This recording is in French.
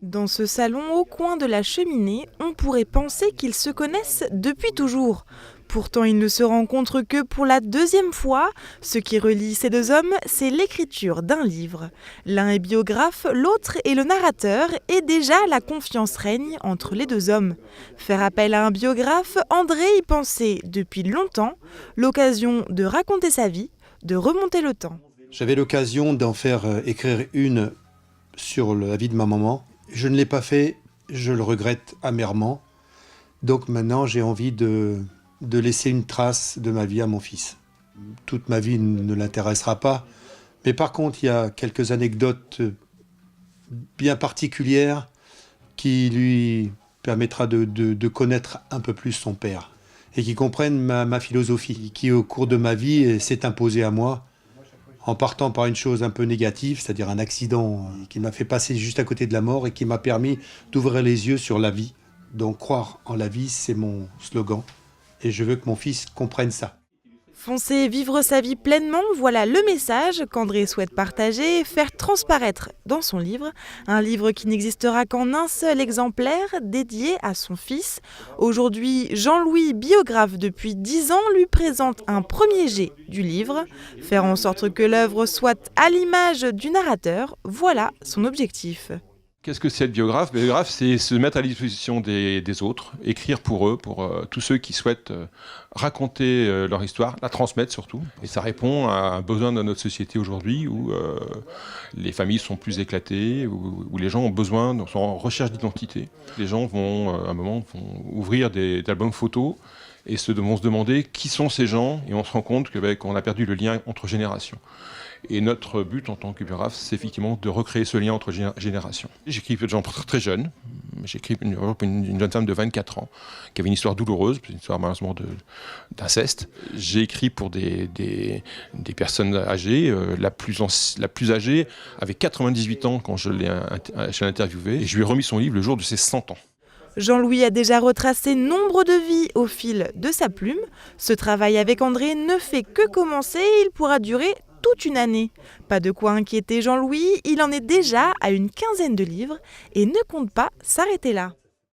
Dans ce salon au coin de la cheminée, on pourrait penser qu'ils se connaissent depuis toujours. Pourtant, ils ne se rencontrent que pour la deuxième fois. Ce qui relie ces deux hommes, c'est l'écriture d'un livre. L'un est biographe, l'autre est le narrateur, et déjà la confiance règne entre les deux hommes. Faire appel à un biographe, André y pensait depuis longtemps, l'occasion de raconter sa vie, de remonter le temps. J'avais l'occasion d'en faire écrire une sur la vie de ma maman. Je ne l'ai pas fait, je le regrette amèrement. Donc maintenant, j'ai envie de laisser une trace de ma vie à mon fils. Toute ma vie ne l'intéressera pas. Mais par contre, il y a quelques anecdotes bien particulières qui lui permettra de connaître un peu plus son père et qui comprenne ma philosophie, qui au cours de ma vie s'est imposée à moi en partant par une chose un peu négative, c'est-à-dire un accident qui m'a fait passer juste à côté de la mort et qui m'a permis d'ouvrir les yeux sur la vie. Donc croire en la vie, c'est mon slogan et je veux que mon fils comprenne ça. Foncer, vivre sa vie pleinement, voilà le message qu'André souhaite partager et faire transparaître dans son livre. Un livre qui n'existera qu'en un seul exemplaire, dédié à son fils. Aujourd'hui, Jean-Louis, biographe depuis 10 ans, lui présente un premier jet du livre. Faire en sorte que l'œuvre soit à l'image du narrateur, voilà son objectif. Qu'est-ce que c'est être biographe? Biographe, c'est se mettre à la disposition des autres, écrire pour eux, pour tous ceux qui souhaitent raconter leur histoire, la transmettre surtout. Et ça répond à un besoin de notre société aujourd'hui où les familles sont plus éclatées, où les gens ont besoin, sont en recherche d'identité. Les gens vont, à un moment, vont ouvrir des albums photos et vont se demander qui sont ces gens, et on se rend compte qu'on a perdu le lien entre générations. Et notre but en tant que biographe, c'est effectivement de recréer ce lien entre générations. J'écris pour des gens très jeunes. J'écris une jeune femme de 24 ans qui avait une histoire douloureuse, une histoire malheureusement d'inceste. J'ai écrit pour des personnes âgées. La plus âgée avait 98 ans quand je l'ai interviewée. Et je lui ai remis son livre le jour de ses 100 ans. Jean-Louis a déjà retracé nombre de vies au fil de sa plume. Ce travail avec André ne fait que commencer et il pourra durer toute une année. Pas de quoi inquiéter Jean-Louis, il en est déjà à une quinzaine de livres et ne compte pas s'arrêter là.